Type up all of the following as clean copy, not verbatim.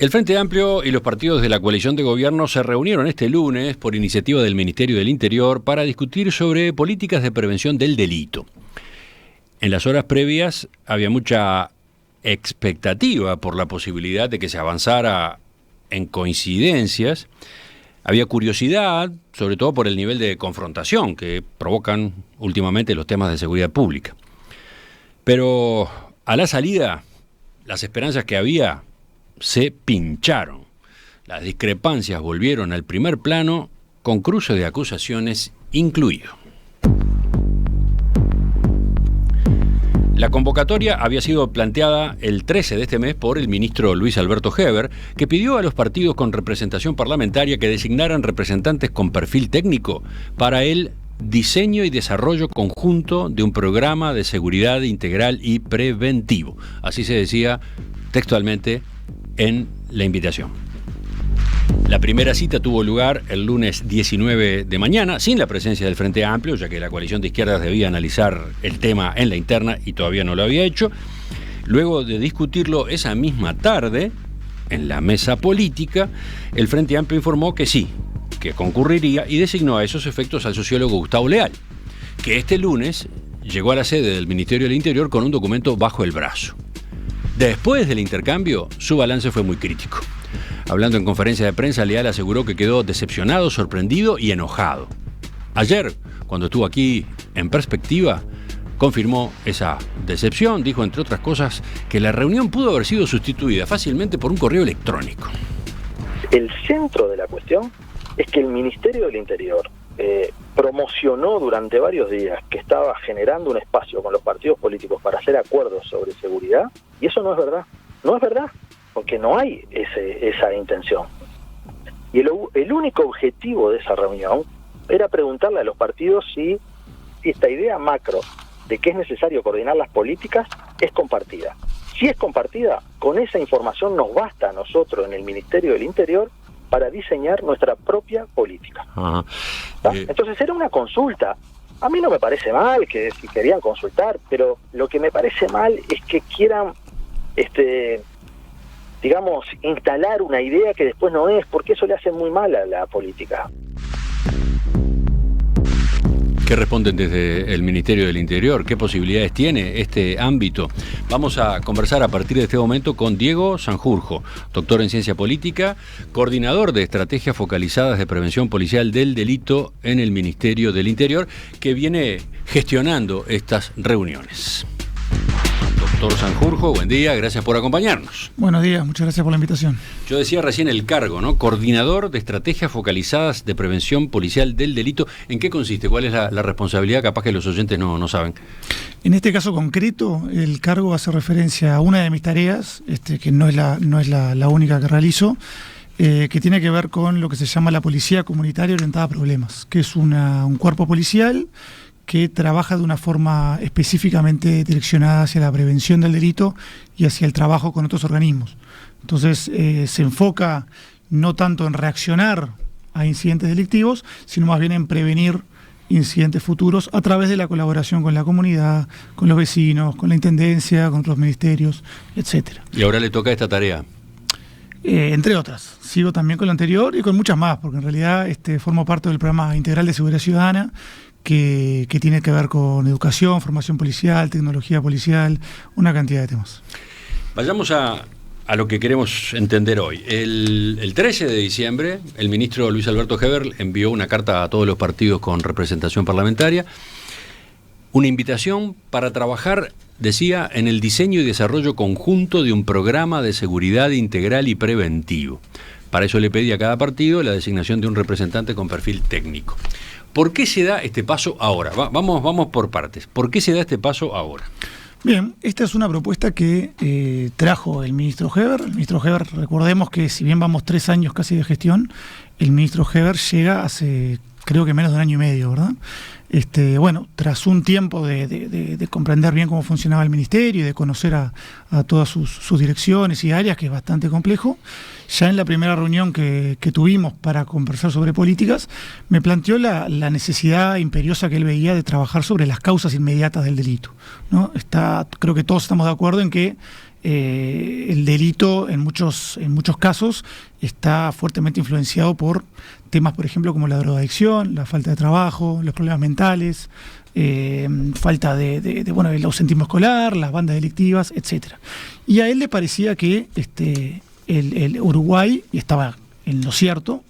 El Frente Amplio y los partidos de la coalición de gobierno se reunieron este lunes por iniciativa del Ministerio del Interior para discutir sobre políticas de prevención del delito. En las horas previas había mucha expectativa por la posibilidad de que se avanzara en coincidencias. Había curiosidad, sobre todo por el nivel de confrontación que provocan últimamente los temas de seguridad pública. Pero a la salida, las esperanzas que había se pincharon. Las discrepancias volvieron al primer plano, con cruce de acusaciones incluido. La convocatoria había sido planteada el 13 de este mes por el ministro Luis Alberto Heber, que pidió a los partidos con representación parlamentaria que designaran representantes con perfil técnico para el diseño y desarrollo conjunto de un programa de seguridad integral y preventivo. Así se decía textualmente en la invitación. La primera cita tuvo lugar el lunes 19 de mañana, sin la presencia del Frente Amplio, ya que la coalición de izquierdas debía analizar el tema en la interna y todavía no lo había hecho. Luego de discutirlo esa misma tarde, en la mesa política, el Frente Amplio informó que sí, que concurriría y designó a esos efectos al sociólogo Gustavo Leal, que este lunes llegó a la sede del Ministerio del Interior con un documento bajo el brazo. Después del intercambio, su balance fue muy crítico. Hablando en conferencia de prensa, Leal aseguró que quedó decepcionado, sorprendido y enojado. Ayer, cuando estuvo aquí en Perspectiva, confirmó esa decepción. Dijo, entre otras cosas, que la reunión pudo haber sido sustituida fácilmente por un correo electrónico. El centro de la cuestión es que el Ministerio del Interior promocionó durante varios días que estaba generando un espacio con los partidos políticos para hacer acuerdos sobre seguridad, y eso no es verdad. No es verdad, porque no hay esa intención. Y el único objetivo de esa reunión era preguntarle a los partidos si esta idea macro de que es necesario coordinar las políticas es compartida. Si es compartida, con esa información nos basta a nosotros en el Ministerio del Interior para diseñar nuestra propia política. Entonces era una consulta. A mí no me parece mal que si querían consultar, pero lo que me parece mal es que quieran instalar una idea que después no es, porque eso le hace muy mal a la política. ¿Qué responden desde el Ministerio del Interior? ¿Qué posibilidades tiene este ámbito? Vamos a conversar a partir de este momento con Diego Sanjurjo, doctor en Ciencia Política, coordinador de estrategias focalizadas de prevención policial del delito en el Ministerio del Interior, que viene gestionando estas reuniones. Doctor Sanjurjo, buen día, gracias por acompañarnos. Buenos días, muchas gracias por la invitación. Yo decía recién el cargo, ¿no? Coordinador de estrategias focalizadas de prevención policial del delito. ¿En qué consiste? ¿Cuál es la responsabilidad? Capaz que los oyentes no saben. En este caso concreto, el cargo hace referencia a una de mis tareas, que no es la única que realizo, que tiene que ver con lo que se llama la policía comunitaria orientada a problemas, que es un cuerpo policial que trabaja de una forma específicamente direccionada hacia la prevención del delito y hacia el trabajo con otros organismos. Entonces se enfoca no tanto en reaccionar a incidentes delictivos, sino más bien en prevenir incidentes futuros a través de la colaboración con la comunidad, con los vecinos, con la intendencia, con otros ministerios, etcétera. Y ahora le toca esta tarea. Entre otras. Sigo también con lo anterior y con muchas más, porque en realidad formo parte del programa integral de seguridad ciudadana, que tiene que ver con educación, formación policial, tecnología policial, una cantidad de temas. Vayamos a lo que queremos entender hoy. El 13 de diciembre, el ministro Luis Alberto Heber envió una carta a todos los partidos con representación parlamentaria, una invitación para trabajar, decía, en el diseño y desarrollo conjunto de un programa de seguridad integral y preventivo. Para eso le pedí a cada partido la designación de un representante con perfil técnico. ¿Por qué se da este paso ahora? Vamos por partes. ¿Por qué se da este paso ahora? Bien, esta es una propuesta que trajo el ministro Heber. El ministro Heber, recordemos que si bien vamos 3 años casi de gestión, el ministro Heber llega hace creo que menos de 1 año y medio, ¿verdad? Tras un tiempo de comprender bien cómo funcionaba el ministerio y de conocer a todas sus direcciones y áreas, que es bastante complejo, ya en la primera reunión que tuvimos para conversar sobre políticas, me planteó la necesidad imperiosa que él veía de trabajar sobre las causas inmediatas del delito, ¿no? Creo que todos estamos de acuerdo en que el delito en muchos casos está fuertemente influenciado por temas, por ejemplo, como la drogadicción, la falta de trabajo, los problemas mentales, falta del ausentismo escolar, las bandas delictivas, etcétera. Y a él le parecía que el Uruguay, y estaba en lo cierto,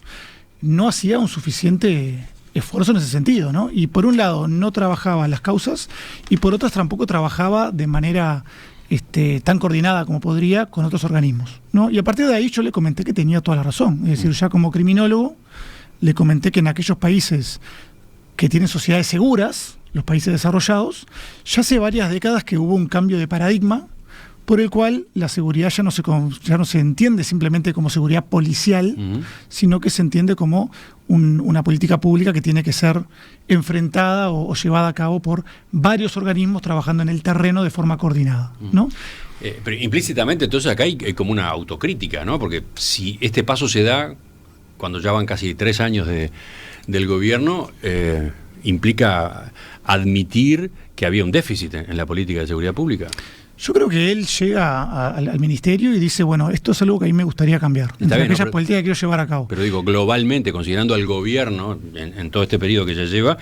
no hacía un suficiente esfuerzo en ese sentido, ¿no? Y por un lado no trabajaba las causas y por otras tampoco trabajaba de manera tan coordinada como podría con otros organismos, ¿no? Y a partir de ahí yo le comenté que tenía toda la razón. Es decir, ya como criminólogo le comenté que en aquellos países que tienen sociedades seguras, los países desarrollados, ya hace varias décadas que hubo un cambio de paradigma por el cual la seguridad ya no se entiende simplemente como seguridad policial, sino que se entiende como una política pública que tiene que ser enfrentada o llevada a cabo por varios organismos trabajando en el terreno de forma coordinada, ¿no? Pero implícitamente entonces acá hay como una autocrítica, ¿no? Porque si este paso se da cuando ya van casi 3 años del gobierno, implica admitir que había un déficit en la política de seguridad pública. Yo creo que él llega al ministerio y dice, bueno, esto es algo que a mí me gustaría cambiar. Entre aquellas políticas que quiero llevar a cabo. Pero digo, globalmente, considerando al gobierno en todo este periodo que ya lleva,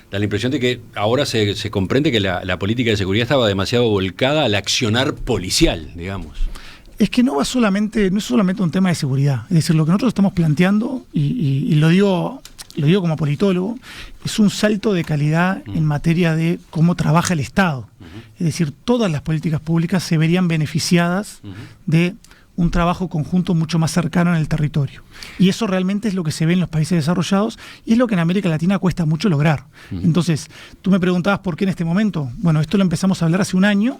da la impresión de que ahora se comprende que la política de seguridad estaba demasiado volcada al accionar policial, digamos. Es que no es solamente un tema de seguridad. Es decir, lo que nosotros estamos planteando, y lo digo como politólogo, es un salto de calidad en materia de cómo trabaja el Estado. Es decir, todas las políticas públicas se verían beneficiadas de un trabajo conjunto mucho más cercano en el territorio. Y eso realmente es lo que se ve en los países desarrollados y es lo que en América Latina cuesta mucho lograr. Entonces, tú me preguntabas por qué en este momento. Bueno, esto lo empezamos a hablar hace un año.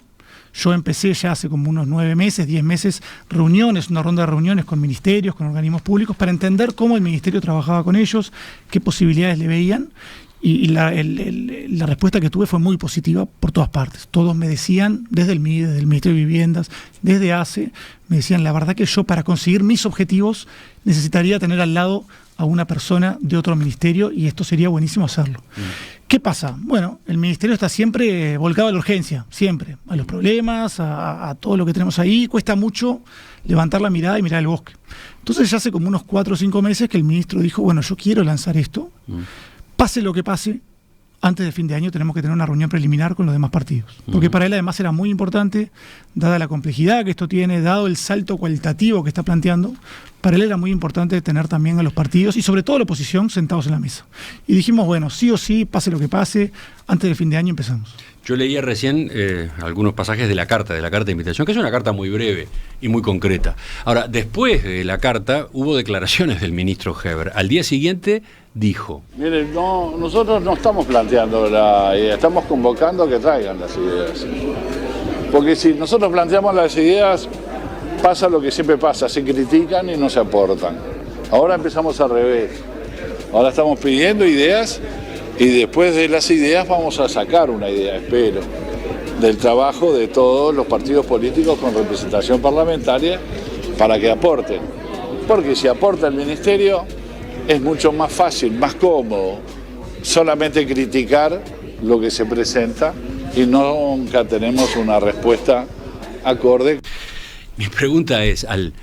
Yo empecé ya hace como unos 9 meses, 10 meses, una ronda de reuniones con ministerios, con organismos públicos, para entender cómo el ministerio trabajaba con ellos, qué posibilidades le veían. Y la respuesta que tuve fue muy positiva por todas partes. Todos me decían, desde el MIDE, desde el Ministerio de Viviendas, desde ACE, me decían, la verdad que yo para conseguir mis objetivos necesitaría tener al lado a una persona de otro ministerio y esto sería buenísimo hacerlo. ¿Qué pasa? Bueno, el ministerio está siempre volcado a la urgencia, siempre, a los problemas, a todo lo que tenemos ahí. Cuesta mucho levantar la mirada y mirar el bosque. Entonces ya hace como unos 4 o 5 meses que el ministro dijo, bueno, yo quiero lanzar esto, pase lo que pase, antes del fin de año tenemos que tener una reunión preliminar con los demás partidos. Porque para él además era muy importante, dada la complejidad que esto tiene, dado el salto cualitativo que está planteando, para él era muy importante tener también a los partidos y sobre todo a la oposición sentados en la mesa. Y dijimos, bueno, sí o sí, pase lo que pase, antes del fin de año empezamos. Yo leía recién algunos pasajes de la carta de invitación, que es una carta muy breve y muy concreta. Ahora, después de la carta hubo declaraciones del ministro Heber. Al día siguiente dijo... Miren, nosotros no estamos planteando la idea, estamos convocando a que traigan las ideas. Porque si nosotros planteamos las ideas, pasa lo que siempre pasa, se critican y no se aportan. Ahora empezamos al revés. Ahora estamos pidiendo ideas y después de las ideas vamos a sacar una idea, espero, del trabajo de todos los partidos políticos con representación parlamentaria para que aporten. Porque si aporta el ministerio es mucho más fácil, más cómodo, solamente criticar lo que se presenta y nunca tenemos una respuesta acorde. Mi pregunta es, al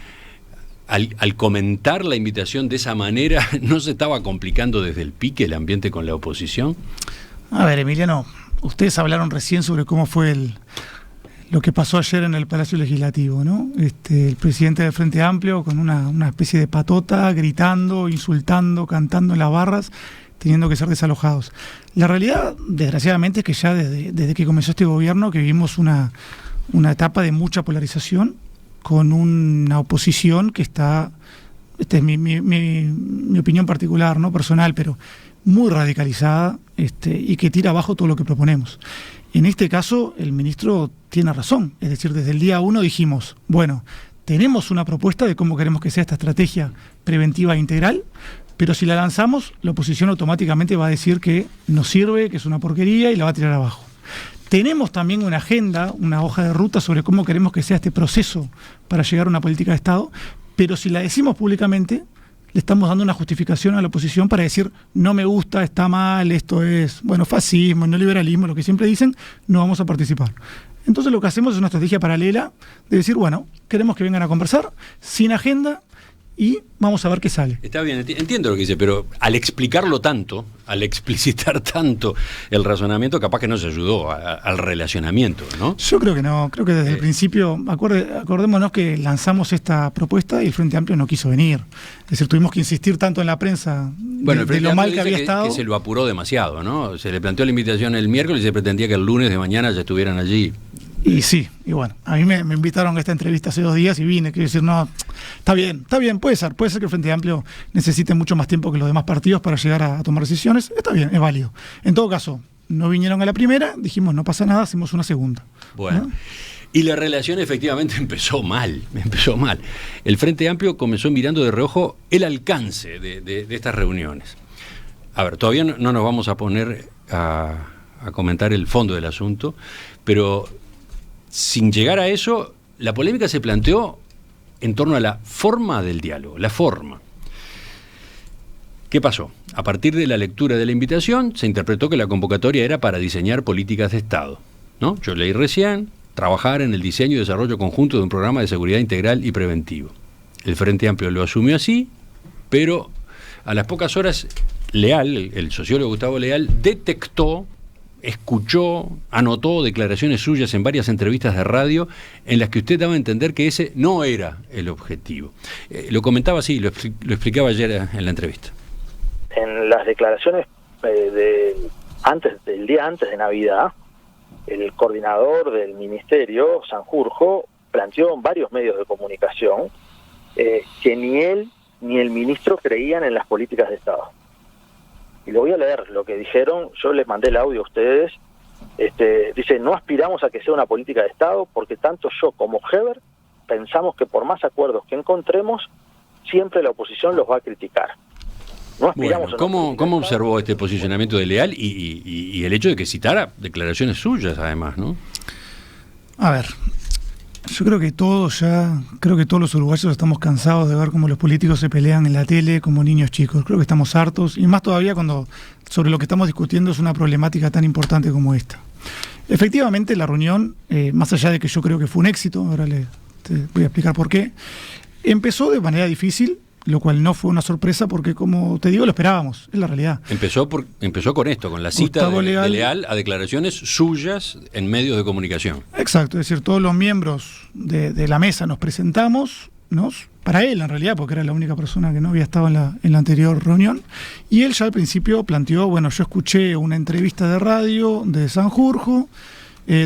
comentar la invitación de esa manera, ¿no se estaba complicando desde el pique el ambiente con la oposición? A ver, Emiliano, ustedes hablaron recién sobre cómo fue lo que pasó ayer en el Palacio Legislativo, ¿no? El presidente del Frente Amplio con una especie de patota, gritando, insultando, cantando en las barras, teniendo que ser desalojados. La realidad, desgraciadamente, es que ya desde que comenzó este gobierno, que vivimos una etapa de mucha polarización, con una oposición que esta es mi opinión particular, no personal, pero muy radicalizada y que tira abajo todo lo que proponemos. En este caso, el ministro tiene razón, es decir, desde el día 1 dijimos, bueno, tenemos una propuesta de cómo queremos que sea esta estrategia preventiva e integral, pero si la lanzamos, la oposición automáticamente va a decir que no sirve, que es una porquería y la va a tirar abajo. Tenemos también una agenda, una hoja de ruta sobre cómo queremos que sea este proceso para llegar a una política de Estado, pero si la decimos públicamente, le estamos dando una justificación a la oposición para decir no me gusta, está mal, esto es, fascismo, neoliberalismo, lo que siempre dicen, no vamos a participar. Entonces lo que hacemos es una estrategia paralela de decir, bueno, queremos que vengan a conversar, sin agenda, y vamos a ver qué sale. Está bien, entiendo lo que dice, pero al explicarlo tanto, al explicitar tanto el razonamiento, capaz que no se ayudó al relacionamiento, ¿no? Yo creo que no, creo que desde el principio, acordémonos que lanzamos esta propuesta y el Frente Amplio no quiso venir. Es decir, tuvimos que insistir tanto en la prensa de lo mal que había estado. Que se lo apuró demasiado, ¿no? Se le planteó la invitación el miércoles y se pretendía que el lunes de mañana ya estuvieran allí. Y sí, y bueno, a mí me invitaron a esta entrevista hace 2 días y vine, quiero decir, no, está bien, puede ser que el Frente Amplio necesite mucho más tiempo que los demás partidos para llegar a tomar decisiones, está bien, es válido. En todo caso, no vinieron a la primera, dijimos, no pasa nada, hacemos una segunda. Bueno, ¿no? Y la relación efectivamente empezó mal. El Frente Amplio comenzó mirando de reojo el alcance de estas reuniones. A ver, todavía no nos vamos a poner a comentar el fondo del asunto, pero sin llegar a eso, la polémica se planteó en torno a la forma del diálogo, la forma. ¿Qué pasó? A partir de la lectura de la invitación, se interpretó que la convocatoria era para diseñar políticas de Estado, ¿no? Yo leí recién, trabajar en el diseño y desarrollo conjunto de un programa de seguridad integral y preventivo. El Frente Amplio lo asumió así, pero a las pocas horas, Leal, el sociólogo Gustavo Leal, detectó, escuchó, anotó declaraciones suyas en varias entrevistas de radio en las que usted daba a entender que ese no era el objetivo. Lo comentaba así, lo explicaba ayer en la entrevista. En las declaraciones del día antes de Navidad, el coordinador del ministerio, Sanjurjo, planteó en varios medios de comunicación que ni él ni el ministro creían en las políticas de Estado. Y lo voy a leer, lo que dijeron, yo les mandé el audio a ustedes. Dice, no aspiramos a que sea una política de Estado porque tanto yo como Heber pensamos que por más acuerdos que encontremos, siempre la oposición los va a criticar. No aspiramos bueno, ¿cómo observó este posicionamiento de Leal y el hecho de que citara declaraciones suyas además, ¿no? A ver, yo creo que todos los uruguayos estamos cansados de ver cómo los políticos se pelean en la tele como niños chicos. Creo que estamos hartos, y más todavía cuando sobre lo que estamos discutiendo es una problemática tan importante como esta. Efectivamente, la reunión, más allá de que yo creo que fue un éxito, ahora te voy a explicar por qué, empezó de manera difícil, lo cual no fue una sorpresa porque, como te digo, lo esperábamos, es la realidad. Empezó con esto, con la cita de Leal a declaraciones suyas en medios de comunicación. Exacto, es decir, todos los miembros de la mesa nos presentamos, para él en realidad, porque era la única persona que no había estado en la anterior reunión, y él ya al principio planteó, bueno, yo escuché una entrevista de radio de Sanjurjo,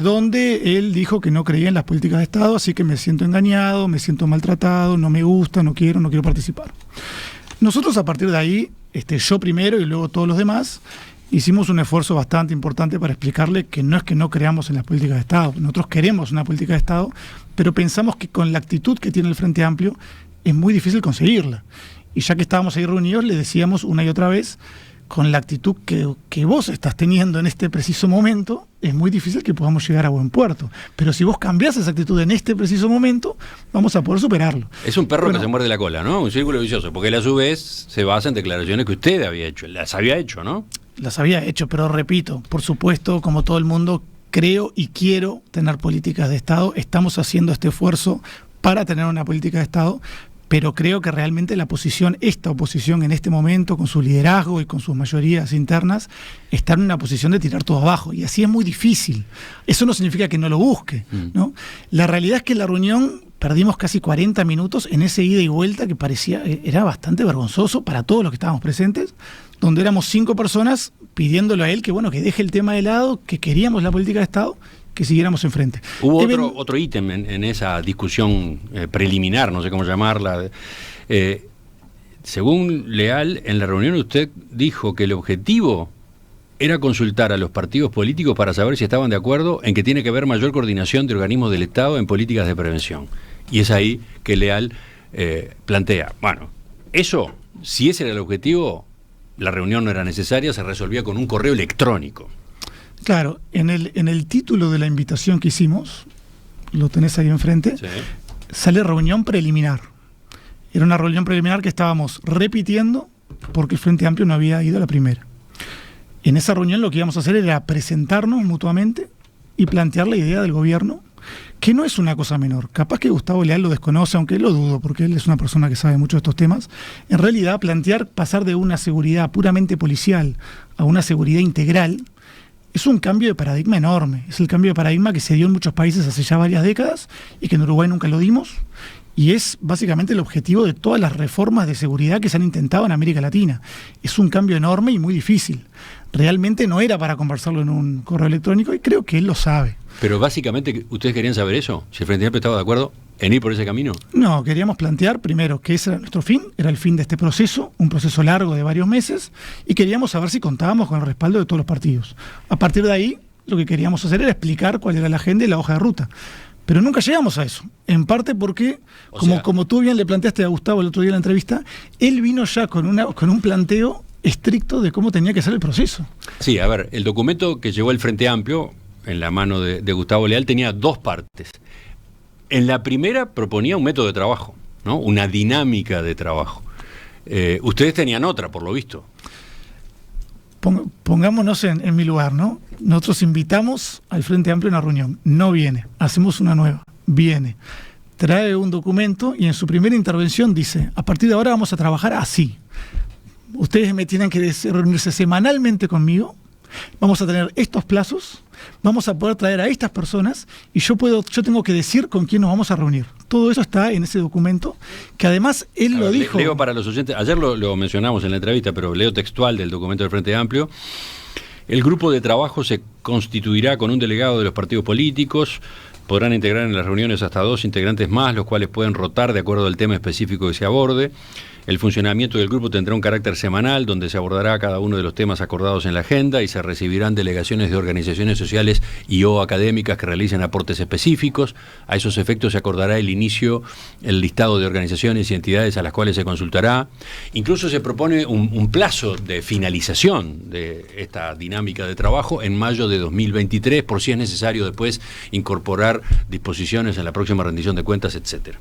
donde él dijo que no creía en las políticas de Estado, así que me siento engañado, me siento maltratado, no me gusta, no quiero participar. Nosotros a partir de ahí, yo primero y luego todos los demás, hicimos un esfuerzo bastante importante para explicarle que no es que no creamos en las políticas de Estado, nosotros queremos una política de Estado, pero pensamos que con la actitud que tiene el Frente Amplio es muy difícil conseguirla. Y ya que estábamos ahí reunidos, le decíamos una y otra vez, con la actitud que vos estás teniendo en este preciso momento, es muy difícil que podamos llegar a buen puerto. Pero si vos cambiás esa actitud en este preciso momento, vamos a poder superarlo. Es un perro que se muerde la cola, ¿no? Un círculo vicioso, porque él a su vez se basa en declaraciones que usted había hecho. Las había hecho, ¿no? Las había hecho, pero repito, por supuesto, como todo el mundo, creo y quiero tener políticas de Estado. Estamos haciendo este esfuerzo para tener una política de Estado, pero creo que realmente esta oposición en este momento, con su liderazgo y con sus mayorías internas, está en una posición de tirar todo abajo, y así es muy difícil. Eso no significa que no lo busque, ¿no? La realidad es que en la reunión perdimos casi 40 minutos en ese ida y vuelta que era bastante vergonzoso para todos los que estábamos presentes, donde éramos 5 personas pidiéndole a él que deje el tema de lado, que queríamos la política de Estado, que siguiéramos enfrente. Hubo otro ítem en esa discusión preliminar, no sé cómo llamarla. Según Leal, en la reunión usted dijo que el objetivo era consultar a los partidos políticos para saber si estaban de acuerdo en que tiene que haber mayor coordinación de organismos del Estado en políticas de prevención. Y es ahí que Leal plantea, bueno, eso, si ese era el objetivo, la reunión no era necesaria, se resolvía con un correo electrónico. Claro, en el título de la invitación que hicimos, lo tenés ahí enfrente, sí, sale reunión preliminar. Era una reunión preliminar que estábamos repitiendo porque el Frente Amplio no había ido a la primera. En esa reunión lo que íbamos a hacer era presentarnos mutuamente y plantear la idea del gobierno, que no es una cosa menor. Capaz que Gustavo Leal lo desconoce, aunque lo dudo, porque él es una persona que sabe mucho de estos temas. En realidad, pasar de una seguridad puramente policial a una seguridad integral es un cambio de paradigma enorme. Es el cambio de paradigma que se dio en muchos países hace ya varias décadas y que en Uruguay nunca lo dimos. Y es básicamente el objetivo de todas las reformas de seguridad que se han intentado en América Latina. Es un cambio enorme y muy difícil. Realmente no era para conversarlo en un correo electrónico y creo que él lo sabe. Pero básicamente, ¿ustedes querían saber eso? Si el Frente Amplio estaba de acuerdo en ir por ese camino. No, queríamos plantear primero que ese era nuestro fin, era el fin de este proceso, un proceso largo de varios meses, y queríamos saber si contábamos con el respaldo de todos los partidos. A partir de ahí, lo que queríamos hacer era explicar cuál era la agenda y la hoja de ruta. Pero nunca llegamos a eso, en parte porque, como tú bien le planteaste a Gustavo el otro día en la entrevista, él vino ya con un planteo estricto de cómo tenía que ser el proceso. Sí, a ver, el documento que llegó el Frente Amplio, en la mano de Gustavo Leal, tenía dos partes. En la primera proponía un método de trabajo, ¿no? Una dinámica de trabajo. Ustedes tenían otra, por lo visto. Pongámonos en mi lugar, ¿no? Nosotros invitamos al Frente Amplio a una reunión. No viene. Hacemos una nueva. Viene. Trae un documento y en su primera intervención dice: a partir de ahora vamos a trabajar así. Ustedes me tienen que reunirse semanalmente conmigo. Vamos a tener estos plazos. Vamos a poder traer a estas personas y yo tengo que decir con quién nos vamos a reunir. Todo eso está en ese documento, que además él lo dijo. Leo para los oyentes, ayer lo mencionamos en la entrevista, pero leo textual del documento del Frente Amplio. El grupo de trabajo se constituirá con un delegado de los partidos políticos. Podrán integrar en las reuniones hasta 2 integrantes más, los cuales pueden rotar de acuerdo al tema específico que se aborde. El funcionamiento del grupo tendrá un carácter semanal, donde se abordará cada uno de los temas acordados en la agenda y se recibirán delegaciones de organizaciones sociales y o académicas que realicen aportes específicos. A esos efectos se acordará el listado de organizaciones y entidades a las cuales se consultará. Incluso se propone un plazo de finalización de esta dinámica de trabajo en mayo de 2023, por si es necesario después incorporar disposiciones en la próxima rendición de cuentas, etcétera.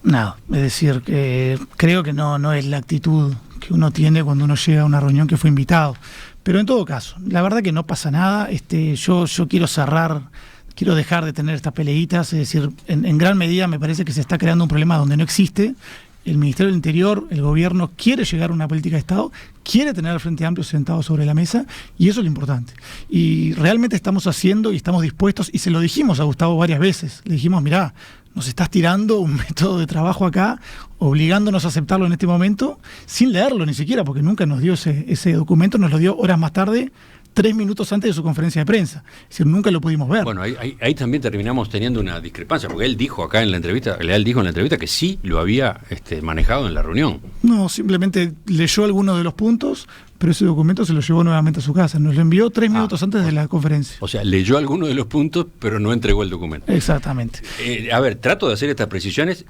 No, es decir, que creo que no es la actitud que uno tiene cuando uno llega a una reunión que fue invitado. Pero en todo caso, la verdad que no pasa nada. Yo quiero dejar de tener estas peleitas. Es decir, en gran medida me parece que se está creando un problema donde no existe. El Ministerio del Interior, el gobierno quiere llegar a una política de Estado, quiere tener al Frente Amplio sentado sobre la mesa, y eso es lo importante. Y realmente estamos haciendo y estamos dispuestos, y se lo dijimos a Gustavo varias veces. Le dijimos: mirá, nos estás tirando un método de trabajo acá, obligándonos a aceptarlo en este momento, sin leerlo ni siquiera, porque nunca nos dio ese documento, nos lo dio horas más tarde, 3 minutos antes de su conferencia de prensa. Es decir, nunca lo pudimos ver. Bueno, ahí también terminamos teniendo una discrepancia, porque él dijo acá en la entrevista, Leal dijo en la entrevista que sí lo había manejado en la reunión. No, simplemente leyó algunos de los puntos, pero ese documento se lo llevó nuevamente a su casa. Nos lo envió 3 minutos antes de la conferencia. O sea, leyó algunos de los puntos, pero no entregó el documento. Exactamente. A ver, trato de hacer estas precisiones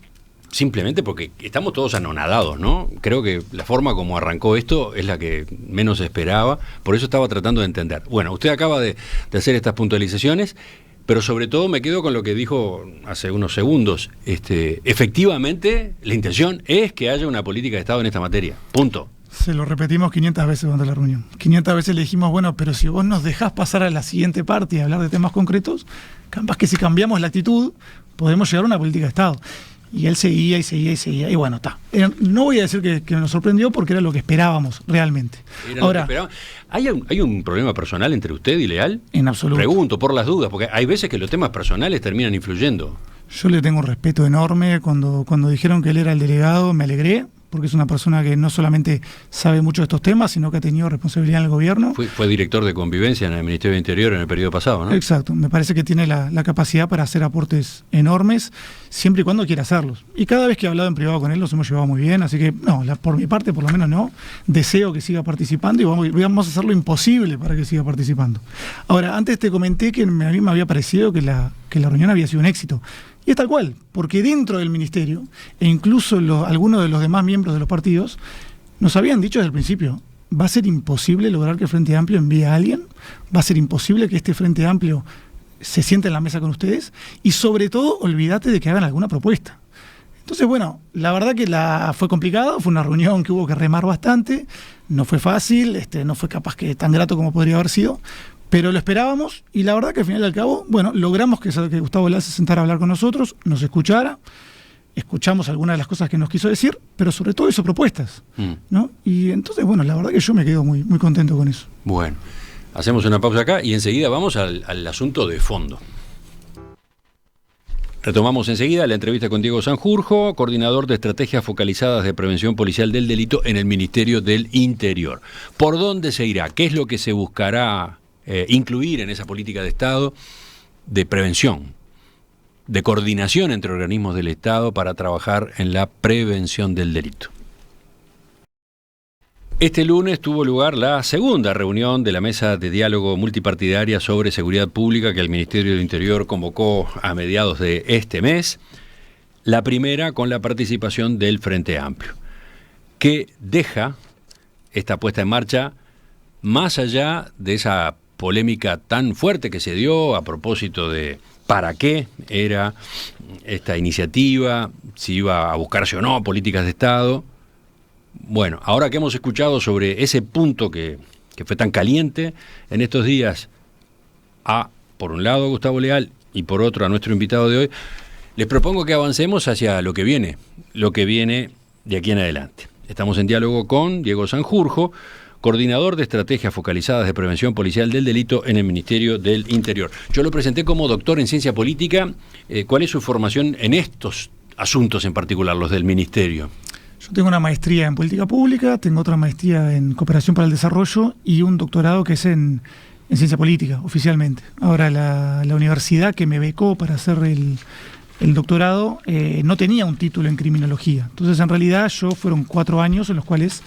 simplemente porque estamos todos anonadados, ¿no? Creo que la forma como arrancó esto es la que menos esperaba, por eso estaba tratando de entender. Bueno, usted acaba de hacer estas puntualizaciones, pero sobre todo me quedo con lo que dijo hace unos segundos. Efectivamente, la intención es que haya una política de Estado en esta materia. Punto. Se lo repetimos 500 veces durante la reunión. 500 veces le dijimos: bueno, pero si vos nos dejás pasar a la siguiente parte y hablar de temas concretos, capaz que si cambiamos la actitud, podemos llegar a una política de Estado. Y él seguía y seguía y seguía. Y bueno, está. No voy a decir que nos sorprendió, porque era lo que esperábamos realmente. Ahora, ¿Hay un problema personal entre usted y Leal? En absoluto. Pregunto por las dudas, porque hay veces que los temas personales terminan influyendo. Yo le tengo un respeto enorme. Cuando dijeron que él era el delegado, me alegré, porque es una persona que no solamente sabe mucho de estos temas, sino que ha tenido responsabilidad en el gobierno. Fue director de Convivencia en el Ministerio del Interior en el periodo pasado, ¿no? Exacto, me parece que tiene la capacidad para hacer aportes enormes, siempre y cuando quiera hacerlos. Y cada vez que he hablado en privado con él, nos hemos llevado muy bien, así que, no, por mi parte, por lo menos no, deseo que siga participando y vamos a hacer lo imposible para que siga participando. Ahora, antes te comenté que a mí me había parecido que la reunión había sido un éxito. Y es tal cual, porque dentro del ministerio, e incluso algunos de los demás miembros de los partidos, nos habían dicho desde el principio: va a ser imposible lograr que el Frente Amplio envíe a alguien, va a ser imposible que este Frente Amplio se siente en la mesa con ustedes, y sobre todo, olvídate de que hagan alguna propuesta. Entonces, bueno, la verdad que fue complicado, fue una reunión que hubo que remar bastante, no fue fácil, no fue capaz que tan grato como podría haber sido, Pero lo esperábamos y la verdad que al final y al cabo, bueno, logramos que Gustavo Lá se sentara a hablar con nosotros, nos escuchara, escuchamos algunas de las cosas que nos quiso decir, pero sobre todo hizo propuestas, ¿no? Y entonces, bueno, la verdad que yo me quedo muy, muy contento con eso. Bueno, hacemos una pausa acá y enseguida vamos al asunto de fondo. Retomamos enseguida la entrevista con Diego Sanjurjo, coordinador de estrategias focalizadas de prevención policial del delito en el Ministerio del Interior. ¿Por dónde se irá? ¿Qué es lo que se buscará incluir en esa política de Estado de prevención, de coordinación entre organismos del Estado para trabajar en la prevención del delito? Este lunes tuvo lugar la segunda reunión de la mesa de diálogo multipartidaria sobre seguridad pública que el Ministerio del Interior convocó a mediados de este mes. La primera con la participación del Frente Amplio, que deja esta puesta en marcha más allá de esa polémica tan fuerte que se dio a propósito de para qué era esta iniciativa, si iba a buscarse o no políticas de Estado. Bueno, ahora que hemos escuchado sobre ese punto que fue tan caliente en estos días, por un lado a Gustavo Leal y por otro a nuestro invitado de hoy, les propongo que avancemos hacia lo que viene de aquí en adelante. Estamos en diálogo con Diego Sanjurjo, coordinador de estrategias focalizadas de prevención policial del delito en el Ministerio del Interior. Yo lo presenté como doctor en ciencia política. ¿Cuál es su formación en estos asuntos en particular, los del Ministerio? Yo tengo una maestría en política pública, tengo otra maestría en cooperación para el desarrollo y un doctorado que es en ciencia política, oficialmente. Ahora, la universidad que me becó para hacer el doctorado no tenía un título en criminología. Entonces, en realidad, fueron 4 años en los cuales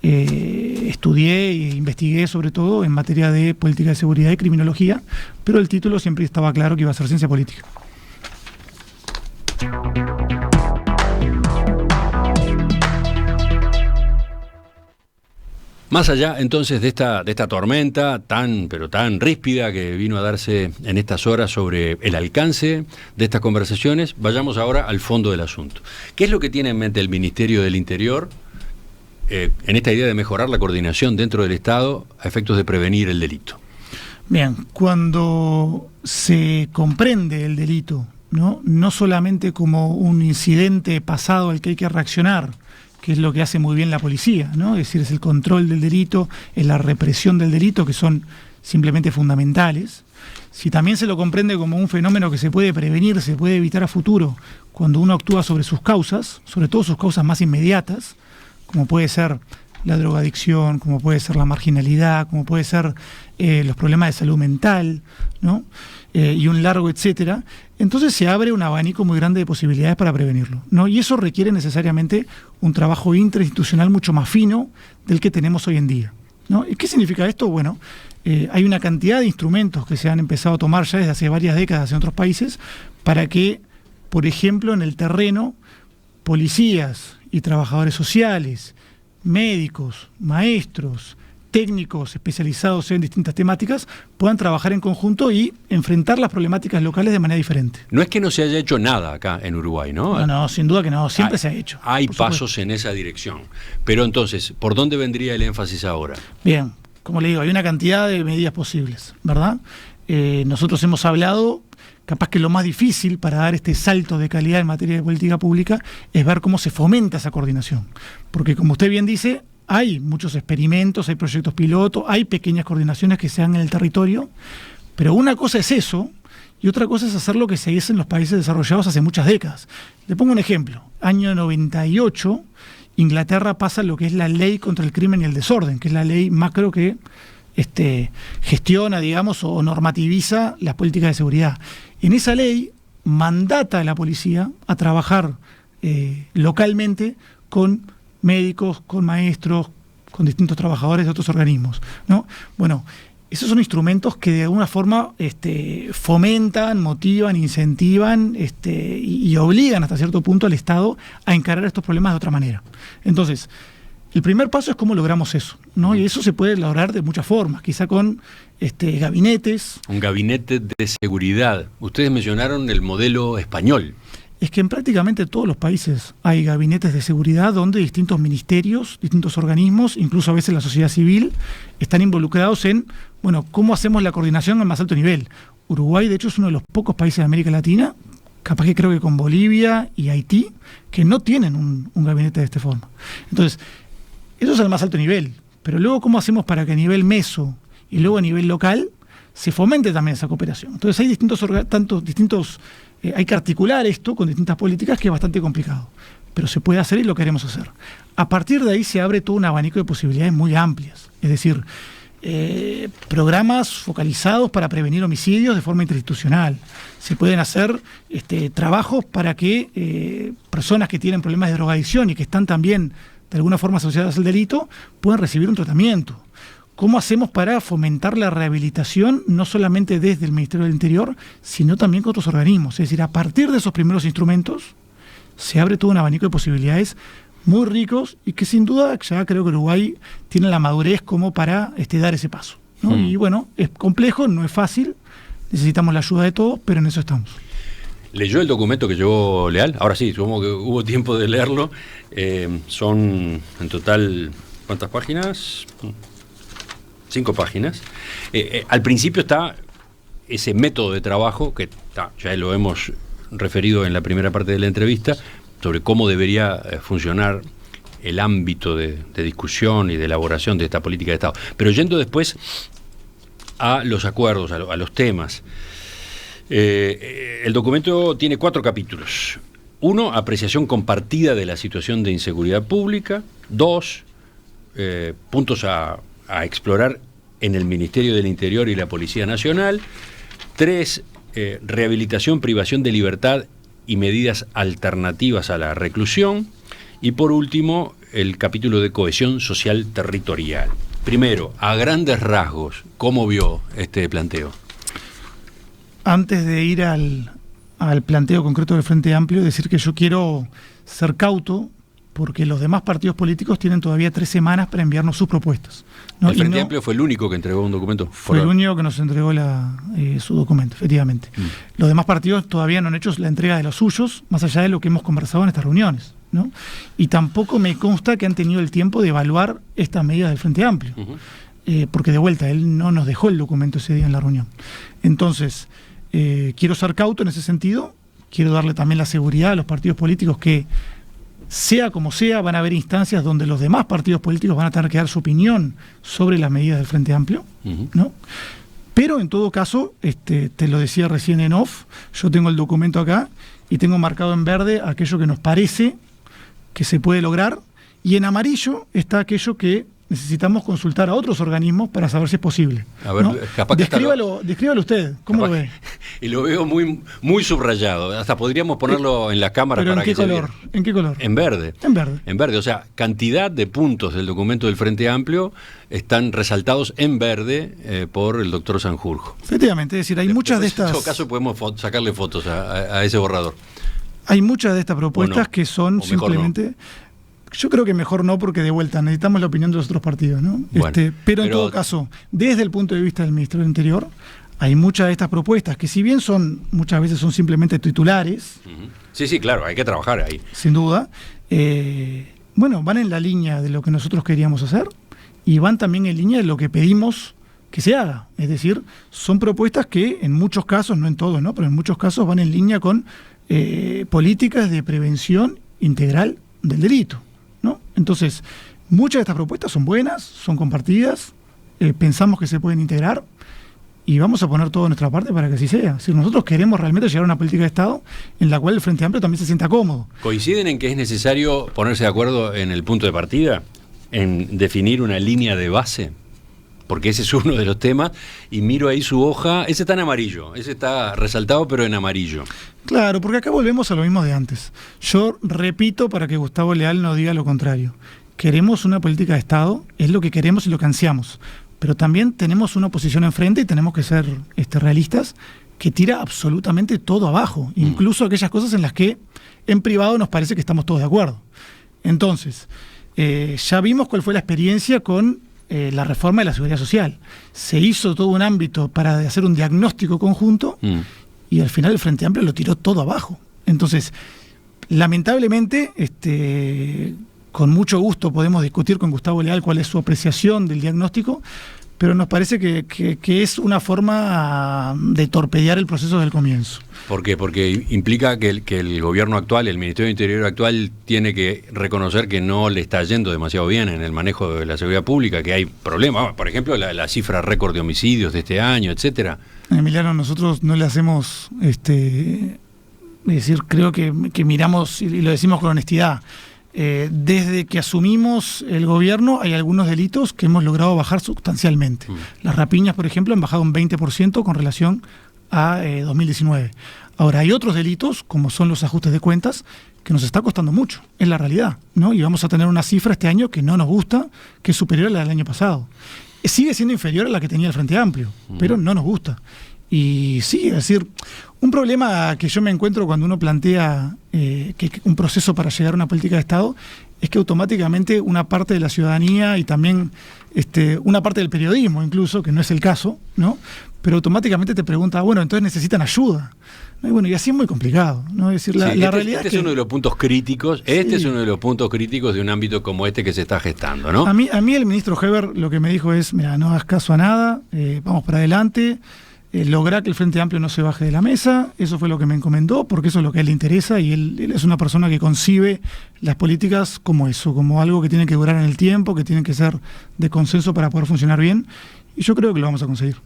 estudié e investigué sobre todo en materia de política de seguridad y criminología, pero el título siempre estaba claro que iba a ser ciencia política. Más allá entonces de esta tormenta tan ríspida que vino a darse en estas horas sobre el alcance de estas conversaciones, vayamos ahora al fondo del asunto. ¿Qué es lo que tiene en mente el Ministerio del Interior en esta idea de mejorar la coordinación dentro del Estado a efectos de prevenir el delito? Bien, cuando se comprende el delito, no solamente como un incidente pasado al que hay que reaccionar, que es lo que hace muy bien la policía, ¿no? Es decir, es el control del delito, es la represión del delito, que son simplemente fundamentales. Si también se lo comprende como un fenómeno que se puede prevenir, se puede evitar a futuro, cuando uno actúa sobre sus causas, sobre todo sus causas más inmediatas, como puede ser la drogadicción, como puede ser la marginalidad, como puede ser los problemas de salud mental, ¿no? Y un largo etcétera, entonces se abre un abanico muy grande de posibilidades para prevenirlo, ¿no? Y eso requiere necesariamente un trabajo interinstitucional mucho más fino del que tenemos hoy en día, ¿no? ¿Y qué significa esto? Bueno, hay una cantidad de instrumentos que se han empezado a tomar ya desde hace varias décadas en otros países para que, por ejemplo, en el terreno, policías y trabajadores sociales, médicos, maestros, técnicos especializados en distintas temáticas puedan trabajar en conjunto y enfrentar las problemáticas locales de manera diferente. No es que no se haya hecho nada acá en Uruguay, ¿no? No, sin duda que no, siempre se ha hecho. Hay pasos en esa dirección. Pero entonces, ¿por dónde vendría el énfasis ahora? Bien, como le digo, hay una cantidad de medidas posibles, ¿verdad? Nosotros hemos hablado, capaz que lo más difícil para dar este salto de calidad en materia de política pública es ver cómo se fomenta esa coordinación. Porque como usted bien dice, hay muchos experimentos, hay proyectos pilotos, hay pequeñas coordinaciones que se dan en el territorio, pero una cosa es eso y otra cosa es hacer lo que se hizo en los países desarrollados hace muchas décadas. Le pongo un ejemplo. Año 98, Inglaterra pasa lo que es la ley contra el crimen y el desorden, que es la ley macro que gestiona, digamos, o normativiza las políticas de seguridad. En esa ley mandata a la policía a trabajar localmente con médicos, con maestros, con distintos trabajadores de otros organismos, ¿no? Bueno, esos son instrumentos que de alguna forma fomentan, motivan, incentivan y obligan hasta cierto punto al Estado a encarar estos problemas de otra manera. Entonces, el primer paso es cómo logramos eso, ¿no? Y eso se puede lograr de muchas formas, quizá con gabinetes. Un gabinete de seguridad. Ustedes mencionaron el modelo español. es que en prácticamente todos los países hay gabinetes de seguridad donde distintos ministerios, distintos organismos, incluso a veces la sociedad civil, están involucrados en, bueno, cómo hacemos la coordinación al más alto nivel. Uruguay, de hecho, es uno de los pocos países de América Latina, capaz que creo que con Bolivia y Haití, que no tienen un gabinete de esta forma. Entonces, eso es al más alto nivel, pero luego cómo hacemos para que a nivel meso y luego a nivel local se fomente también esa cooperación. Entonces hay hay que articular esto con distintas políticas, que es bastante complicado, pero se puede hacer y lo queremos hacer. A partir de ahí se abre todo un abanico de posibilidades muy amplias, es decir, programas focalizados para prevenir homicidios de forma interinstitucional. Se pueden hacer trabajos para que personas que tienen problemas de drogadicción y que están también de alguna forma asociadas al delito puedan recibir un tratamiento. ¿Cómo hacemos para fomentar la rehabilitación, no solamente desde el Ministerio del Interior, sino también con otros organismos? Es decir, a partir de esos primeros instrumentos se abre todo un abanico de posibilidades muy ricos y que sin duda ya creo que Uruguay tiene la madurez como para dar ese paso, ¿no? Y bueno, es complejo, no es fácil, necesitamos la ayuda de todos, pero en eso estamos. ¿Leyó el documento que llevó Leal? Ahora sí, supongo que hubo tiempo de leerlo. Son en total, ¿cuántas páginas? 5 páginas. Al principio está ese método de trabajo, que ya lo hemos referido en la primera parte de la entrevista, sobre cómo debería funcionar el ámbito de discusión y de elaboración de esta política de Estado. Pero yendo después a los acuerdos, a los temas. El documento tiene 4 capítulos. 1, apreciación compartida de la situación de inseguridad pública. 2, puntos a explorar en el Ministerio del Interior y la Policía Nacional. 3, rehabilitación, privación de libertad y medidas alternativas a la reclusión. Y por último, el capítulo de cohesión social territorial. Primero, a grandes rasgos, ¿cómo vio este planteo? Antes de ir al planteo concreto del Frente Amplio, decir que yo quiero ser cauto, porque los demás partidos políticos tienen todavía 3 semanas para enviarnos sus propuestas, ¿no? El Frente Amplio fue el único que entregó un documento. Fue el único que nos entregó su documento, efectivamente. Los demás partidos todavía no han hecho la entrega de los suyos, más allá de lo que hemos conversado en estas reuniones, ¿no? Y tampoco me consta que han tenido el tiempo de evaluar estas medidas del Frente Amplio, porque de vuelta, él no nos dejó el documento ese día en la reunión. Entonces, quiero ser cauto en ese sentido, quiero darle también la seguridad a los partidos políticos que, sea como sea, van a haber instancias donde los demás partidos políticos van a tener que dar su opinión sobre las medidas del Frente Amplio, ¿no? Pero en todo caso, te lo decía recién en off, yo tengo el documento acá y tengo marcado en verde aquello que nos parece que se puede lograr, y en amarillo está aquello que necesitamos consultar a otros organismos para saber si es posible, a ver, ¿no? Capaz que descríbalo usted, ¿cómo lo ve? Y lo veo muy, muy subrayado, hasta podríamos ponerlo en la cámara. ¿Pero para en qué color? ¿En qué color? En verde. En verde. En verde, o sea, cantidad de puntos del documento del Frente Amplio están resaltados en verde por el doctor Sanjurjo. Efectivamente, es decir, hay muchas de estas... En todo caso podemos sacarle fotos a ese borrador. Hay muchas de estas propuestas que son simplemente... Yo creo que mejor no, porque de vuelta necesitamos la opinión de los otros partidos, ¿no? Bueno, pero en todo caso, desde el punto de vista del Ministerio del Interior, hay muchas de estas propuestas que, si bien muchas veces son simplemente titulares. Sí, claro, hay que trabajar ahí. Sin duda. Van en la línea de lo que nosotros queríamos hacer y van también en línea de lo que pedimos que se haga. Es decir, son propuestas que en muchos casos, no en todos, ¿no?, pero en muchos casos van en línea con políticas de prevención integral del delito, ¿no? Entonces, muchas de estas propuestas son buenas, son compartidas, pensamos que se pueden integrar y vamos a poner todo de nuestra parte para que así sea. Si nosotros queremos realmente llegar a una política de Estado en la cual el Frente Amplio también se sienta cómodo. ¿Coinciden en que es necesario ponerse de acuerdo en el punto de partida? ¿En definir una línea de base? Porque ese es uno de los temas, y miro ahí su hoja, ese está en amarillo, ese está resaltado pero en amarillo. Claro, porque acá volvemos a lo mismo de antes. Yo repito para que Gustavo Leal no diga lo contrario. Queremos una política de Estado, es lo que queremos y lo que ansiamos, pero también tenemos una oposición enfrente y tenemos que ser realistas, que tira absolutamente todo abajo, incluso aquellas cosas en las que en privado nos parece que estamos todos de acuerdo. Entonces, ya vimos cuál fue la experiencia con la reforma de la Seguridad Social. Se hizo todo un ámbito para hacer un diagnóstico conjunto y al final el Frente Amplio lo tiró todo abajo. Entonces, lamentablemente, con mucho gusto podemos discutir con Gustavo Leal cuál es su apreciación del diagnóstico, pero nos parece que es una forma de torpedear el proceso desde el comienzo. ¿Por qué? Porque implica que el gobierno actual, el Ministerio del Interior actual, tiene que reconocer que no le está yendo demasiado bien en el manejo de la seguridad pública, que hay problemas. Por ejemplo, la cifra récord de homicidios de este año, etcétera. Emiliano, nosotros no le hacemos, es decir, creo que miramos, y lo decimos con honestidad, desde que asumimos el gobierno hay algunos delitos que hemos logrado bajar sustancialmente. Las rapiñas, por ejemplo, han bajado un 20% con relación a 2019. Ahora, hay otros delitos, como son los ajustes de cuentas, que nos está costando mucho, es la realidad, ¿no? Y vamos a tener una cifra este año que no nos gusta, que es superior a la del año pasado. Sigue siendo inferior a la que tenía el Frente Amplio, pero no nos gusta. Y sí, es decir, un problema que yo me encuentro cuando uno plantea que un proceso para llegar a una política de Estado es que automáticamente una parte de la ciudadanía y también una parte del periodismo incluso, que no es el caso, ¿no? Pero automáticamente te pregunta, bueno, entonces necesitan ayuda. ¿No? Y bueno, y así es muy complicado, ¿no? Es decir, la realidad es que... es uno de los puntos críticos, es uno de los puntos críticos de un ámbito como este que se está gestando, ¿no? A mí el ministro Heber lo que me dijo es, mira, no hagas caso a nada, vamos para adelante, lograr que el Frente Amplio no se baje de la mesa, eso fue lo que me encomendó, porque eso es lo que a él le interesa, y él es una persona que concibe las políticas como eso, como algo que tiene que durar en el tiempo, que tiene que ser de consenso para poder funcionar bien, y yo creo que lo vamos a conseguir.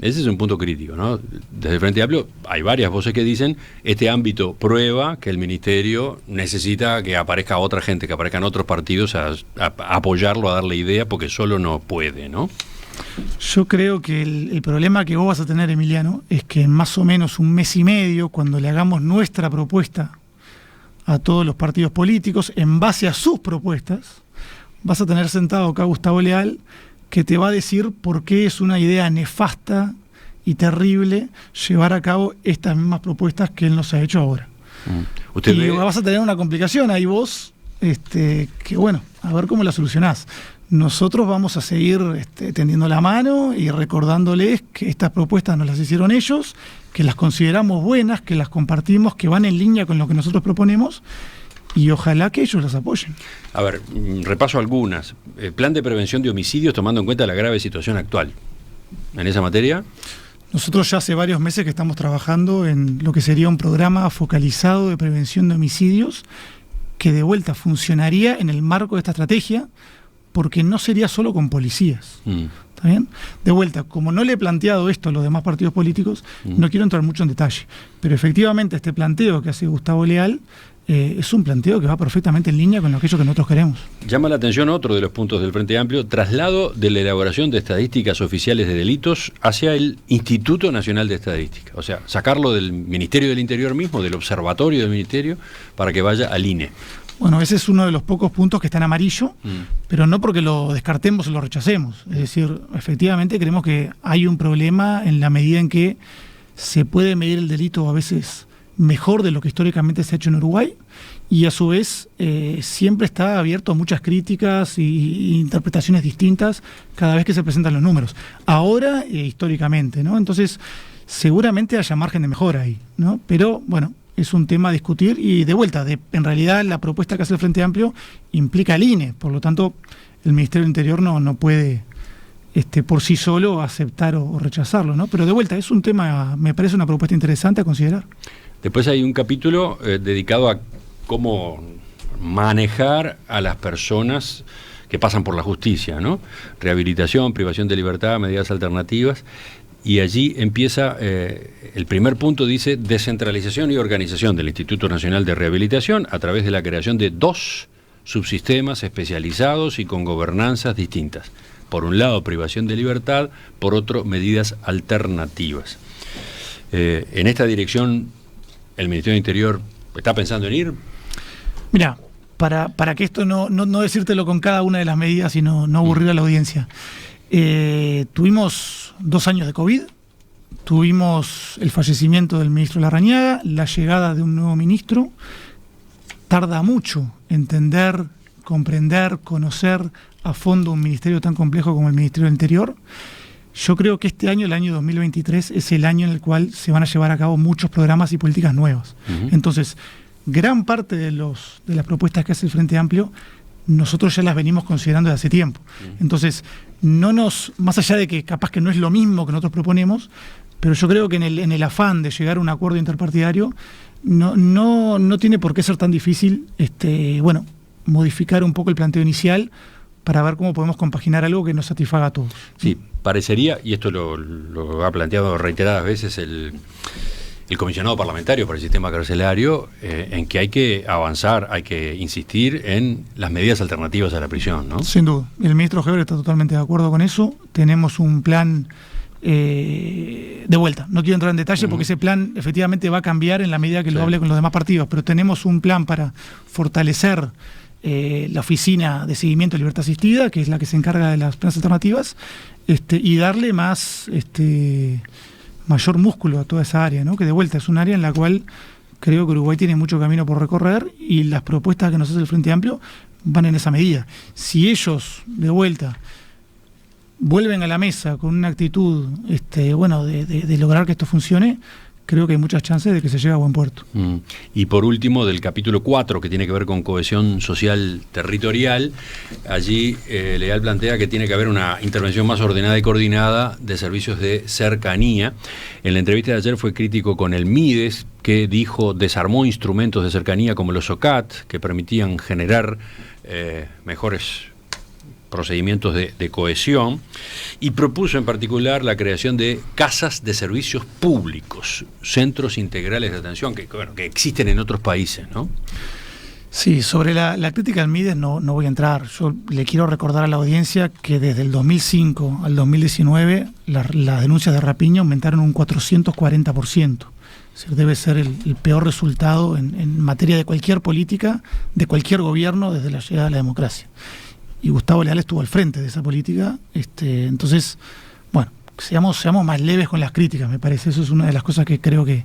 Ese es un punto crítico, ¿no? Desde el Frente Amplio hay varias voces que dicen este ámbito prueba que el Ministerio necesita que aparezca otra gente, que aparezcan otros partidos a apoyarlo, a darle idea, porque solo no puede, ¿no? Yo creo que el problema que vos vas a tener, Emiliano, es que en más o menos un mes y medio, cuando le hagamos nuestra propuesta a todos los partidos políticos, en base a sus propuestas, vas a tener sentado acá a Gustavo Leal, que te va a decir por qué es una idea nefasta y terrible llevar a cabo estas mismas propuestas que él nos ha hecho ahora. Y vas a tener una complicación ahí vos, que bueno, a ver cómo la solucionás. Nosotros vamos a seguir tendiendo la mano y recordándoles que estas propuestas nos las hicieron ellos, que las consideramos buenas, que las compartimos, que van en línea con lo que nosotros proponemos, y ojalá que ellos las apoyen. A ver, repaso algunas. Plan de prevención de homicidios tomando en cuenta la grave situación actual. ¿En esa materia? Nosotros ya hace varios meses que estamos trabajando en lo que sería un programa focalizado de prevención de homicidios que de vuelta funcionaría en el marco de esta estrategia, porque no sería solo con policías. ¿Está bien? De vuelta, como no le he planteado esto a los demás partidos políticos, no quiero entrar mucho en detalle, pero efectivamente este planteo que hace Gustavo Leal es un planteo que va perfectamente en línea con aquello que nosotros queremos. Llama la atención otro de los puntos del Frente Amplio, traslado de la elaboración de estadísticas oficiales de delitos hacia el Instituto Nacional de Estadística. O sea, sacarlo del Ministerio del Interior mismo, del observatorio del Ministerio, para que vaya al INE. Bueno, ese es uno de los pocos puntos que está en amarillo, pero no porque lo descartemos o lo rechacemos. Es decir, efectivamente creemos que hay un problema en la medida en que se puede medir el delito a veces mejor de lo que históricamente se ha hecho en Uruguay, y a su vez siempre está abierto a muchas críticas y interpretaciones distintas cada vez que se presentan los números. Ahora, históricamente, ¿no? Entonces, seguramente haya margen de mejora ahí, ¿no? Pero, bueno, es un tema a discutir, y de vuelta, en realidad la propuesta que hace el Frente Amplio implica al INE, por lo tanto, el Ministerio del Interior no puede por sí solo aceptar o rechazarlo, ¿no? Pero de vuelta, es un tema, me parece una propuesta interesante a considerar. Después hay un capítulo dedicado a cómo manejar a las personas que pasan por la justicia, ¿no? Rehabilitación, privación de libertad, medidas alternativas. Y allí empieza, el primer punto dice, descentralización y organización del Instituto Nacional de Rehabilitación a través de la creación de 2 subsistemas especializados y con gobernanzas distintas. Por un lado, privación de libertad, por otro, medidas alternativas. En esta dirección, ¿el Ministerio del Interior está pensando en ir? Mira, para que esto no decírtelo con cada una de las medidas y no aburrir a la audiencia. Tuvimos 2 años de COVID, tuvimos el fallecimiento del ministro Larrañaga, la llegada de un nuevo ministro. Tarda mucho entender, comprender, conocer a fondo un ministerio tan complejo como el Ministerio del Interior. Yo creo que este año, el año 2023, es el año en el cual se van a llevar a cabo muchos programas y políticas nuevas. Entonces, gran parte de las propuestas que hace el Frente Amplio, nosotros ya las venimos considerando desde hace tiempo. Entonces, más allá de que capaz que no es lo mismo que nosotros proponemos, pero yo creo que en el afán de llegar a un acuerdo interpartidario, no tiene por qué ser tan difícil modificar un poco el planteo inicial para ver cómo podemos compaginar algo que nos satisfaga a todos. Sí, parecería, y esto lo ha planteado reiteradas veces el comisionado parlamentario para el sistema carcelario, en que hay que avanzar, hay que insistir en las medidas alternativas a la prisión, ¿no? Sin duda. El ministro Heber está totalmente de acuerdo con eso. Tenemos un plan de vuelta. No quiero entrar en detalle porque ese plan efectivamente va a cambiar en la medida que lo hable con los demás partidos, pero tenemos un plan para fortalecer la Oficina de Seguimiento de Libertad Asistida, que es la que se encarga de las penas alternativas, y darle mayor músculo a toda esa área, ¿no? Que de vuelta es un área en la cual creo que Uruguay tiene mucho camino por recorrer y las propuestas que nos hace el Frente Amplio van en esa medida. Si ellos, de vuelta, vuelven a la mesa con una actitud de lograr que esto funcione, creo que hay muchas chances de que se llegue a buen puerto. Y por último, del capítulo 4, que tiene que ver con cohesión social territorial, allí Leal plantea que tiene que haber una intervención más ordenada y coordinada de servicios de cercanía. En la entrevista de ayer fue crítico con el Mides, que desarmó instrumentos de cercanía como los SOCAT, que permitían generar mejores procedimientos de cohesión, y propuso en particular la creación de casas de servicios públicos, centros integrales de atención, que existen en otros países, ¿no? Sí, sobre la crítica al Mides no voy a entrar. Yo le quiero recordar a la audiencia que desde el 2005 al 2019 las denuncias de rapiña aumentaron un 440%. Debe ser el peor resultado en materia de cualquier política, de cualquier gobierno desde la llegada de la democracia. Y Gustavo Leal estuvo al frente de esa política. Entonces, seamos más leves con las críticas, me parece. Eso es una de las cosas que creo que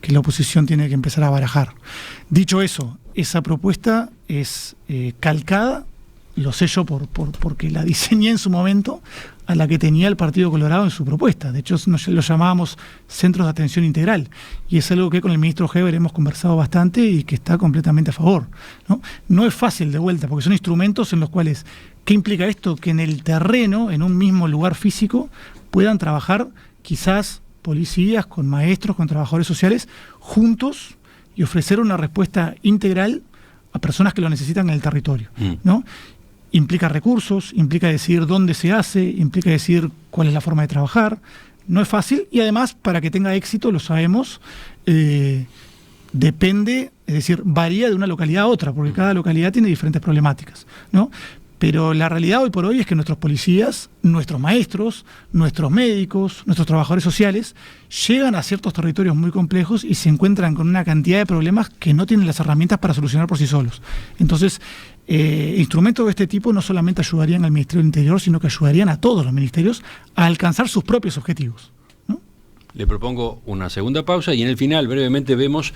la oposición tiene que empezar a barajar. Dicho eso, esa propuesta es calcada, lo sé yo porque la diseñé en su momento, a la que tenía el Partido Colorado en su propuesta. De hecho, lo llamábamos centros de atención integral, y es algo que con el ministro Heber hemos conversado bastante y que está completamente a favor, ¿no? No es fácil, de vuelta, porque son instrumentos en los cuales, ¿qué implica esto? Que en el terreno, en un mismo lugar físico, puedan trabajar quizás policías, con maestros, con trabajadores sociales, juntos, y ofrecer una respuesta integral a personas que lo necesitan en el territorio, ¿no? Implica recursos, implica decidir dónde se hace, implica decidir cuál es la forma de trabajar. No es fácil, y además, para que tenga éxito, lo sabemos, depende, es decir, varía de una localidad a otra, porque cada localidad tiene diferentes problemáticas, ¿no? Pero la realidad hoy por hoy es que nuestros policías, nuestros maestros, nuestros médicos, nuestros trabajadores sociales llegan a ciertos territorios muy complejos y se encuentran con una cantidad de problemas que no tienen las herramientas para solucionar por sí solos. Entonces, instrumentos de este tipo no solamente ayudarían al Ministerio del Interior, sino que ayudarían a todos los ministerios a alcanzar sus propios objetivos, ¿no? Le propongo una segunda pausa y en el final brevemente vemos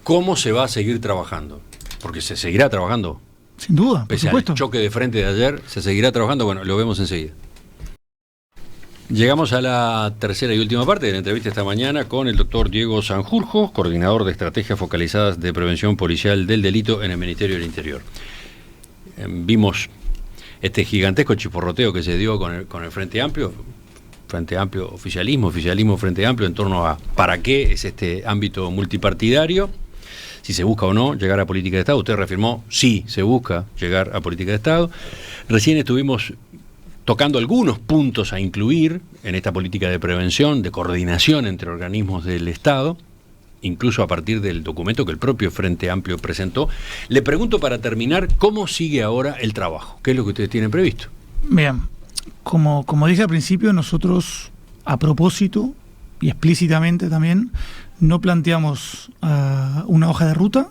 cómo se va a seguir trabajando, porque se seguirá trabajando. Sin duda, pese al choque de frente de ayer, se seguirá trabajando. Bueno, lo vemos enseguida. Llegamos a la tercera y última parte de la entrevista esta mañana con el doctor Diego Sanjurjo, coordinador de estrategias focalizadas de prevención policial del delito en el Ministerio del Interior. Vimos este gigantesco chisporroteo que se dio con el Frente Amplio, oficialismo, Frente Amplio, en torno a para qué es este ámbito multipartidario, si se busca o no llegar a política de Estado. Usted reafirmó, sí, se busca llegar a política de Estado. Recién estuvimos tocando algunos puntos a incluir en esta política de prevención, de coordinación entre organismos del Estado, incluso a partir del documento que el propio Frente Amplio presentó. Le pregunto, para terminar, ¿cómo sigue ahora el trabajo? ¿Qué es lo que ustedes tienen previsto? Bien, como dije al principio, nosotros, a propósito y explícitamente también, no planteamos una hoja de ruta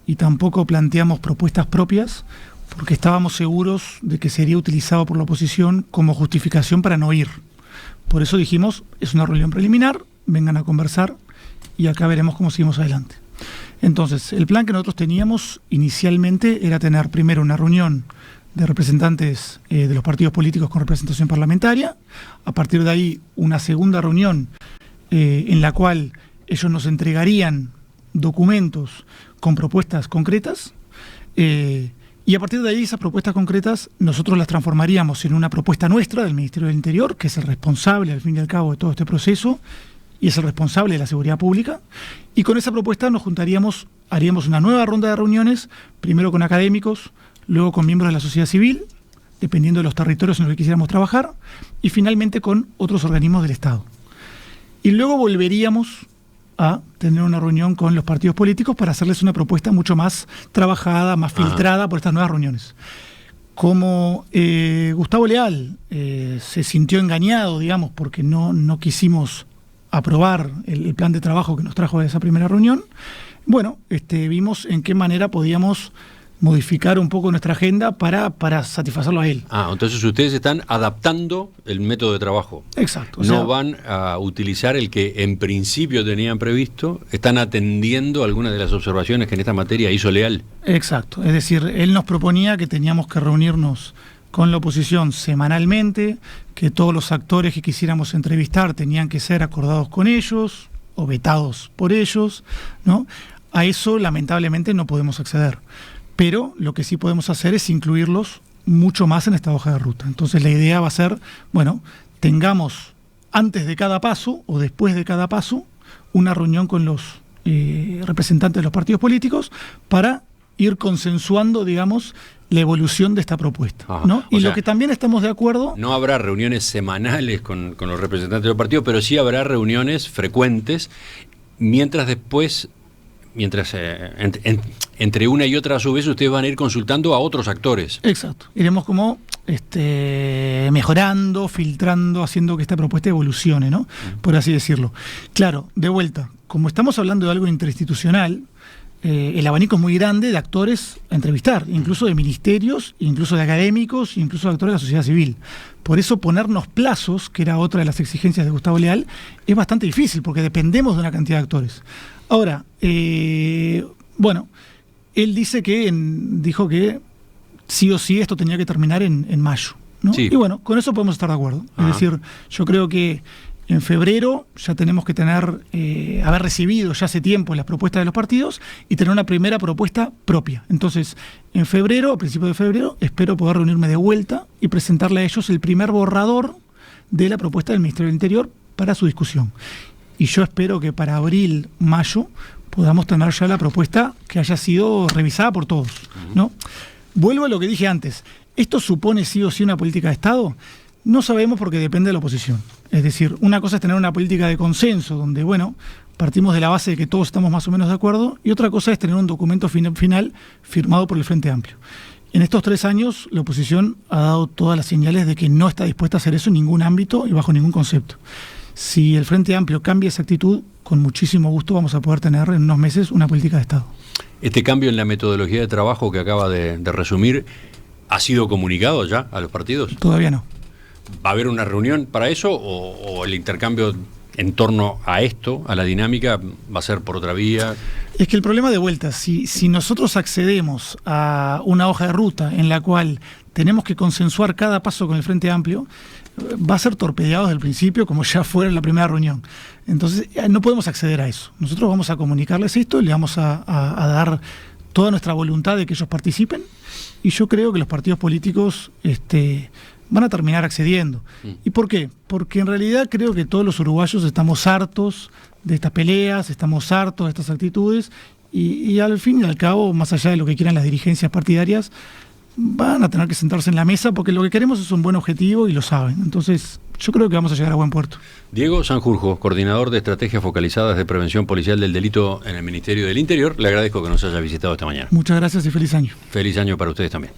y tampoco planteamos propuestas propias, porque estábamos seguros de que sería utilizado por la oposición como justificación para no ir. Por eso dijimos, es una reunión preliminar, vengan a conversar y acá veremos cómo seguimos adelante. Entonces, el plan que nosotros teníamos inicialmente era tener primero una reunión de representantes de los partidos políticos con representación parlamentaria. A partir de ahí, una segunda reunión en la cual ellos nos entregarían documentos con propuestas concretas. Y a partir de ahí, esas propuestas concretas, nosotros las transformaríamos en una propuesta nuestra del Ministerio del Interior, que es el responsable, al fin y al cabo, de todo este proceso, y es el responsable de la seguridad pública. Y con esa propuesta nos juntaríamos, haríamos una nueva ronda de reuniones, primero con académicos, luego con miembros de la sociedad civil, dependiendo de los territorios en los que quisiéramos trabajar, y finalmente con otros organismos del Estado. Y luego volveríamos a tener una reunión con los partidos políticos para hacerles una propuesta mucho más trabajada, más filtrada por estas nuevas reuniones. Como Gustavo Leal se sintió engañado, digamos, porque no quisimos aprobar el plan de trabajo que nos trajo de esa primera reunión, bueno, vimos en qué manera podíamos modificar un poco nuestra agenda para satisfacerlo a él. Entonces ustedes están adaptando el método de trabajo. Exacto. No van a utilizar el que en principio tenían previsto, están atendiendo algunas de las observaciones que en esta materia hizo Leal. Exacto. Es decir, él nos proponía que teníamos que reunirnos con la oposición semanalmente, que todos los actores que quisiéramos entrevistar tenían que ser acordados con ellos o vetados por ellos, ¿no? A eso lamentablemente no podemos acceder. Pero lo que sí podemos hacer es incluirlos mucho más en esta hoja de ruta. Entonces la idea va a ser, bueno, tengamos antes de cada paso o después de cada paso una reunión con los representantes de los partidos políticos para ir consensuando, digamos, la evolución de esta propuesta, ¿no? Y lo que también estamos de acuerdo... No habrá reuniones semanales con los representantes de los partidos, pero sí habrá reuniones frecuentes, mientras entre una y otra a su vez ustedes van a ir consultando a otros actores. Exacto. Iremos como mejorando, filtrando, haciendo que esta propuesta evolucione, ¿no? Por así decirlo. Claro, de vuelta, como estamos hablando de algo interinstitucional, el abanico es muy grande de actores a entrevistar, incluso de ministerios, incluso de académicos, incluso de actores de la sociedad civil. Por eso ponernos plazos, que era otra de las exigencias de Gustavo Leal, es bastante difícil, porque dependemos de una cantidad de actores. Ahora, bueno, él dijo que sí o sí esto tenía que terminar en mayo, ¿no? Sí. Y bueno, con eso podemos estar de acuerdo. Es decir, yo creo que en febrero ya tenemos que haber recibido ya hace tiempo las propuestas de los partidos y tener una primera propuesta propia. Entonces, en febrero, a principios de febrero, espero poder reunirme de vuelta y presentarle a ellos el primer borrador de la propuesta del Ministerio del Interior para su discusión. Y yo espero que para abril, mayo, podamos tener ya la propuesta que haya sido revisada por todos, ¿no? Vuelvo a lo que dije antes. ¿Esto supone sí o sí una política de Estado? No sabemos, porque depende de la oposición. Es decir, una cosa es tener una política de consenso, donde, bueno, partimos de la base de que todos estamos más o menos de acuerdo, y otra cosa es tener un documento final firmado por el Frente Amplio. En estos 3 años, la oposición ha dado todas las señales de que no está dispuesta a hacer eso en ningún ámbito y bajo ningún concepto. Si el Frente Amplio cambia esa actitud, con muchísimo gusto vamos a poder tener en unos meses una política de Estado. ¿Este cambio en la metodología de trabajo que acaba de resumir ha sido comunicado ya a los partidos? Todavía no. ¿Va a haber una reunión para eso o el intercambio en torno a esto, a la dinámica, va a ser por otra vía? Es que el problema, de vuelta, si nosotros accedemos a una hoja de ruta en la cual tenemos que consensuar cada paso con el Frente Amplio, va a ser torpedeado desde el principio, como ya fue en la primera reunión. Entonces no podemos acceder a eso. Nosotros vamos a comunicarles esto, le vamos a dar toda nuestra voluntad de que ellos participen, y yo creo que los partidos políticos van a terminar accediendo. ¿Y por qué? Porque en realidad creo que todos los uruguayos estamos hartos de estas peleas, estamos hartos de estas actitudes, y al fin y al cabo, más allá de lo que quieran las dirigencias partidarias, van a tener que sentarse en la mesa, porque lo que queremos es un buen objetivo y lo saben. Entonces, yo creo que vamos a llegar a buen puerto. Diego Sanjurjo, coordinador de estrategias focalizadas de prevención policial del delito en el Ministerio del Interior, le agradezco que nos haya visitado esta mañana. Muchas gracias y feliz año. Feliz año para ustedes también.